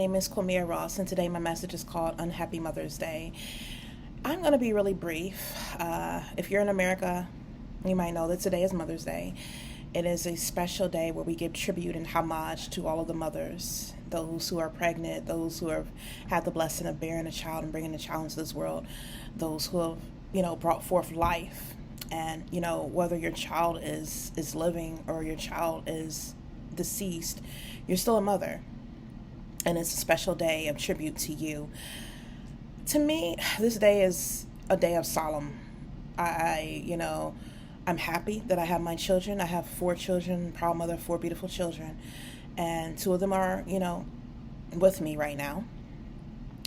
name is Quamia Ross, and today my message is called Unhappy Mother's Day. I'm going to be really brief. If you're in America, you might know that today is Mother's Day. It is a special day where we give tribute and homage to all of the mothers, those who are pregnant, those who have had the blessing of bearing a child and bringing a child into this world, those who have, brought forth life. And, whether your child is living or your child is deceased, you're still a mother. And it's a special day of tribute to you. To me, this day is a day of solemn. I'm happy that I have my children. I have 4 children, proud mother of 4 beautiful children. And 2 of them are, with me right now.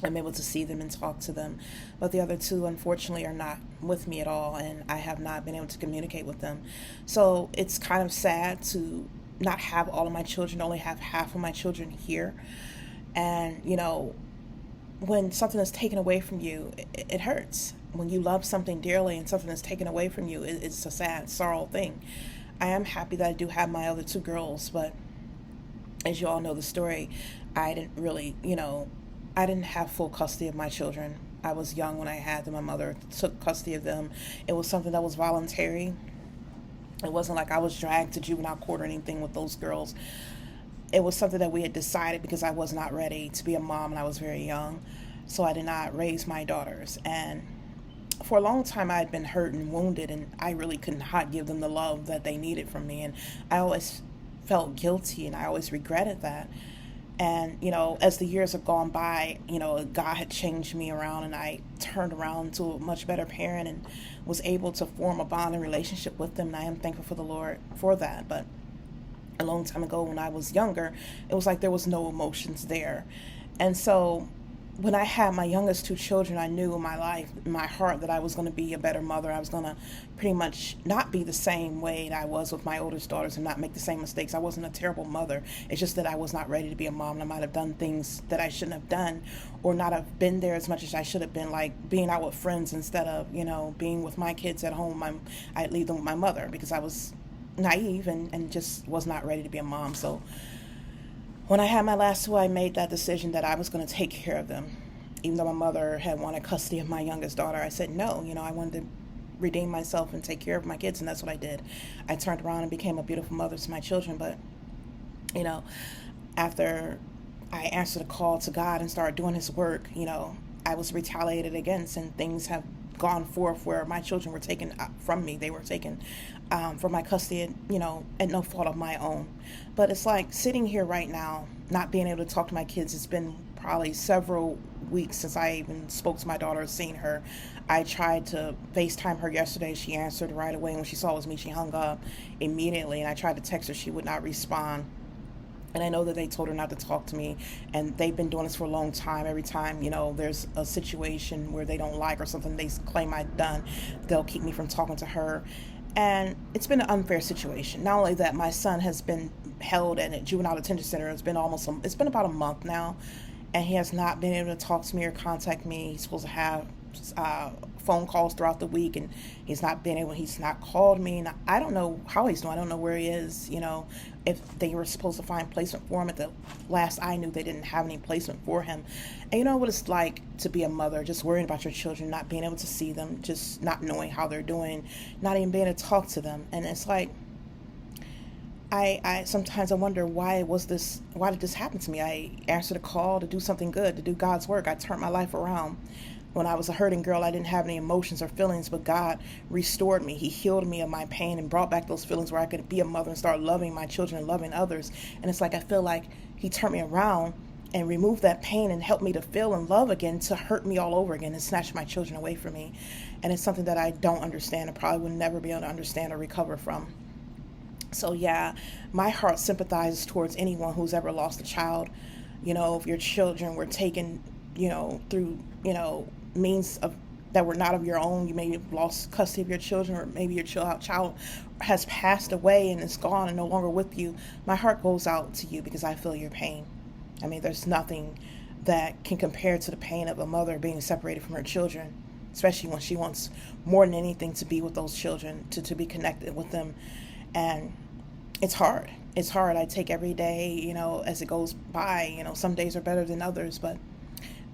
I'm able to see them and talk to them. But the other 2, unfortunately, are not with me at all. And I have not been able to communicate with them. So it's kind of sad to not have all of my children, only have half of my children here. And, when something is taken away from you, it hurts. When you love something dearly and something is taken away from you, it's a sad, sorrow thing. I am happy that I do have my other 2 girls, but as you all know the story, I didn't have full custody of my children. I was young when I had them. My mother took custody of them. It was something that was voluntary. It wasn't like I was dragged to juvenile court or anything with those girls. It was something that we had decided because I was not ready to be a mom and I was very young. So I did not raise my daughters. And for a long time I had been hurt and wounded, and I really could not give them the love that they needed from me. And I always felt guilty and I always regretted that. And, as the years have gone by, God had changed me around and I turned around to a much better parent and was able to form a bond and relationship with them. And I am thankful for the Lord for that. But a long time ago when I was younger, it was like there was no emotions there. And so when I had my youngest 2 children, I knew in my life, in my heart, that I was going to be a better mother. I was going to pretty much not be the same way that I was with my oldest daughters and not make the same mistakes. I wasn't a terrible mother. It's just that I was not ready to be a mom. And I might have done things that I shouldn't have done or not have been there as much as I should have been, like being out with friends instead of, being with my kids at home. I'd leave them with my mother because I was naive and just was not ready to be a mom. So when I had my last 2, I made that decision that I was going to take care of them. Even though my mother had wanted custody of my youngest daughter, I said no. I wanted to redeem myself and take care of my kids, and that's what I did. I turned around and became a beautiful mother to my children. But after I answered a call to God and started doing his work, I was retaliated against, and things have gone forth where my children were taken from me. They were taken from my custody, at no fault of my own. But it's like sitting here right now, not being able to talk to my kids. It's been probably several weeks since I even spoke to my daughter or seen her. I tried to FaceTime her yesterday. She answered right away. When she saw it was me, she hung up immediately. And I tried to text her. She would not respond. And I know that they told her not to talk to me, and they've been doing this for a long time. Every time, there's a situation where they don't like or something they claim I've done, they'll keep me from talking to her. And it's been an unfair situation. Not only that, my son has been held at a juvenile detention center. It's been about a month now, and he has not been able to talk to me or contact me. He's supposed to have phone calls throughout the week, and he's not called me. And I don't know how he's doing. I don't know where he is. If they were supposed to find placement for him, at the last I knew, they didn't have any placement for him. And you know what it's like to be a mother, just worrying about your children, not being able to see them, just not knowing how they're doing, not even being able to talk to them. And it's like, I sometimes I wonder why did this happen to me? I answered a call to do something good, to do God's work. I turned my life around. When I was a hurting girl, I didn't have any emotions or feelings, but God restored me. He healed me of my pain and brought back those feelings where I could be a mother and start loving my children and loving others. And it's like I feel like he turned me around and removed that pain and helped me to feel and love again, to hurt me all over again and snatch my children away from me. And it's something that I don't understand and probably will never be able to understand or recover from. So yeah, my heart sympathizes towards anyone who's ever lost a child. If your children were taken, through, means of that were not of your own. You may have lost custody of your children, or maybe your child has passed away and is gone and no longer with you. My heart goes out to you because I feel your pain. I mean, there's nothing that can compare to the pain of a mother being separated from her children, especially when she wants more than anything to be with those children, to be connected with them. And it's hard. It's hard. I take every day, as it goes by. Some days are better than others, but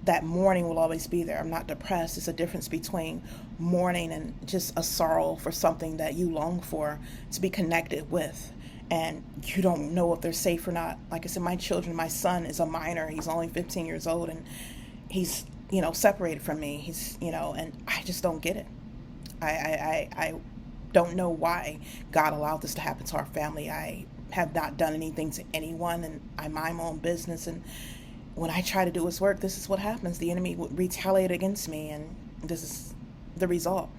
that mourning will always be there. I'm not depressed. It's a difference between mourning and just a sorrow for something that you long for to be connected with. And you don't know if they're safe or not. Like I said, my children, my son is a minor. He's only 15 years old, and he's, separated from me. He's, and I just don't get it. I don't know why God allowed this to happen to our family. I have not done anything to anyone, and I mind my own business. And when I try to do his work, this is what happens. The enemy would retaliate against me, and this is the result.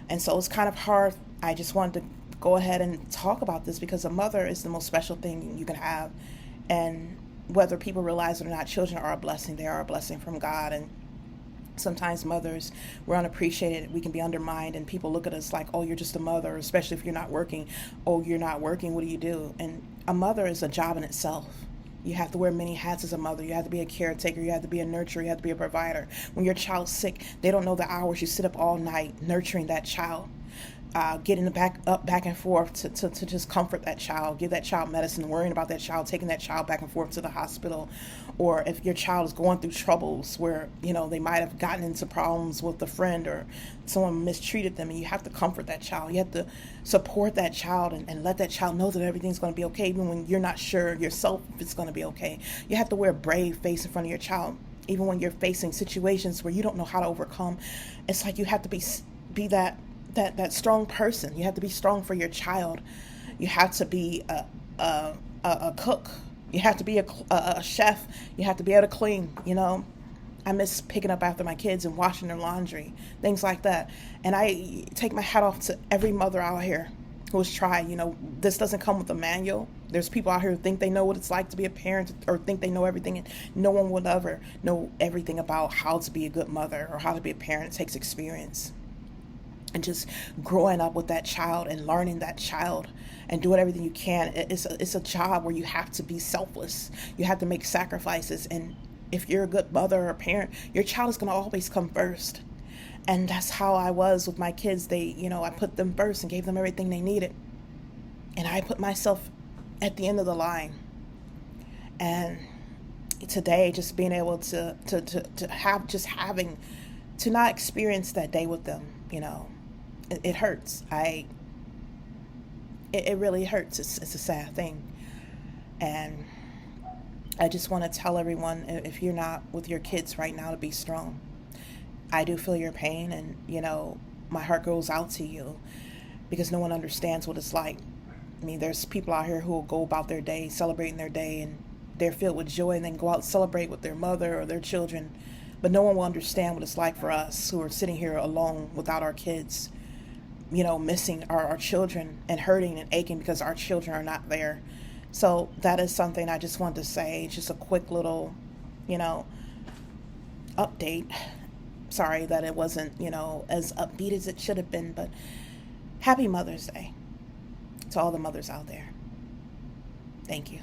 And so it's kind of hard. I just wanted to go ahead and talk about this because a mother is the most special thing you can have. And whether people realize it or not, children are a blessing. They are a blessing from God. And sometimes mothers, we're unappreciated. We can be undermined, and people look at us like, oh, you're just a mother, especially if you're not working. Oh, you're not working. What do you do? And a mother is a job in itself. You have to wear many hats as a mother. You have to be a caretaker. You have to be a nurturer. You have to be a provider. When your child's sick, they don't know the hours you sit up all night nurturing that child. Getting back and forth to just comfort that child, give that child medicine, worrying about that child, taking that child back and forth to the hospital. Or if your child is going through troubles where, they might have gotten into problems with a friend or someone mistreated them, and you have to comfort that child. You have to support that child and let that child know that everything's going to be okay, even when you're not sure yourself if it's going to be okay. You have to wear a brave face in front of your child, even when you're facing situations where you don't know how to overcome. It's like you have to be that strong person. You have to be strong for your child. You have to be a cook. You have to be a chef. You have to be able to clean. I miss picking up after my kids and washing their laundry, things like that. And I take my hat off to every mother out here who has tried. This doesn't come with a manual. There's people out here who think they know what it's like to be a parent or think they know everything, and no one will ever know everything about how to be a good mother or how to be a parent. It takes experience. And just growing up with that child and learning that child and doing everything you can. It's a job where you have to be selfless. You have to make sacrifices. And if you're a good mother or a parent, your child is going to always come first. And that's how I was with my kids. I put them first and gave them everything they needed. And I put myself at the end of the line. And today, just being able to not experience that day with them, it hurts. It really hurts. It's a sad thing. And I just want to tell everyone, if you're not with your kids right now, to be strong. I do feel your pain, and, my heart goes out to you because no one understands what it's like. I mean, there's people out here who will go about their day, celebrating their day, and they're filled with joy, and then go out and celebrate with their mother or their children. But no one will understand what it's like for us who are sitting here alone without our kids, missing our children and hurting and aching because our children are not there. So that is something I just wanted to say. Just a quick little, update. Sorry that it wasn't, as upbeat as it should have been, but happy Mother's Day to all the mothers out there. Thank you.